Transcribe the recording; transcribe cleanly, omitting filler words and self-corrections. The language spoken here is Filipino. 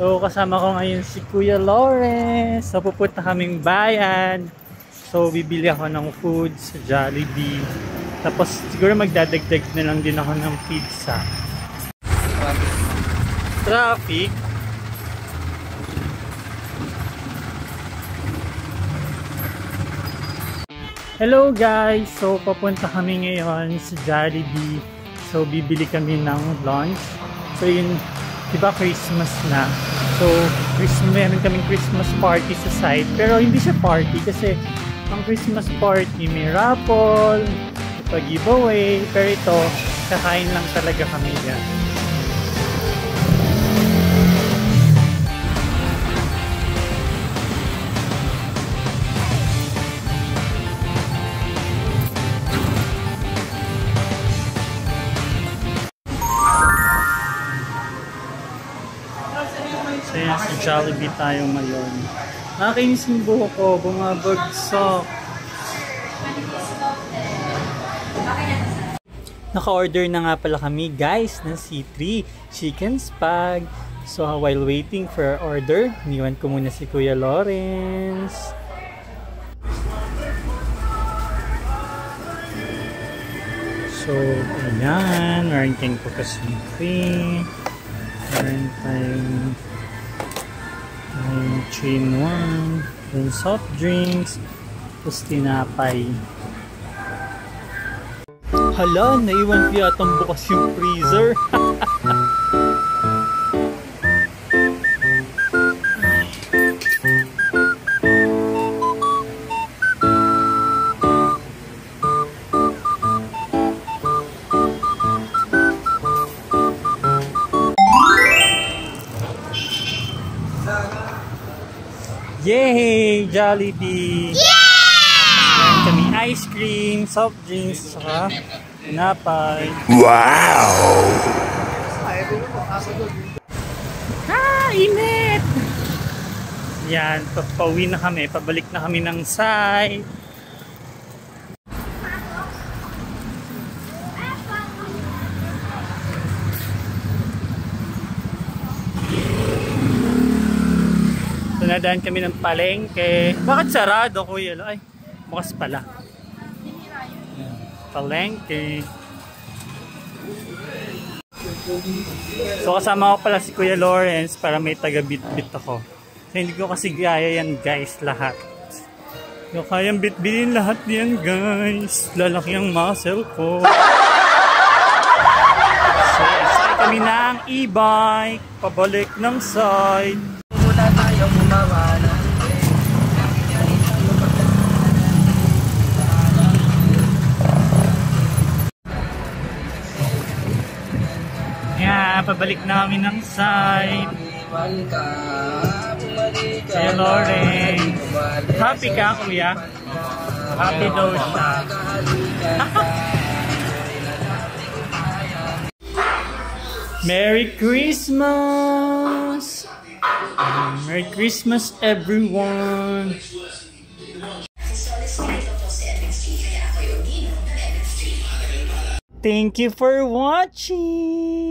So kasama ko ngayon si Kuya Lawrence. So pupunta kaming bayan. So bibili ako ng food sa Jollibee. Tapos siguro magdadagdag na lang din ako ng pizza. Traffic. Hello guys! So papunta kami ngayon sa Jollibee. So bibili kami ng lunch. So yun, diba Christmas na? So meron kaming Christmas party sa site. Pero hindi siya party kasi ang Christmas party may raffle, pag-giveaway. Pero ito, kakain lang talaga kami dyan. So yan, sa Jollibee tayo ngayon. Nakakainis yung buhok ko, bumabagsak. Naka-order na nga pala kami guys ng C3 Chicken Spag. So while waiting for our order, iniwan ko muna si Kuya Lawrence. So ayan, meron tayong pagkasimple. Meron tayong chain 1, yung soft drinks, tapos tinapay. Hala, naiwan ko yatang bukas yung freezer. Yay! Jollibee! Yeah! Kami ice cream, soft drinks, saka tinapay. Wow! Init! Yan, pauwi na kami. Pabalik na kami ng site. Nadaan kami ng palengke. Bakit sarado, Kuya? Ay, bukas pala. Palengke. So kasama ko pala si Kuya Lawrence para may taga-bit-bit ako. So, hindi ko kasi gaya yan guys lahat. Hindi ko kayang bit-bitin lahat yan guys. Lalaki ang muscle ko. So sakay kami ng e-bike. Pabalik ng side. Yeah, pabalik na kami ng site. Kuya Lawrence. Happy ka, Kuya? Happy daw siya. Merry Christmas! Merry Christmas, everyone! Thank you for watching!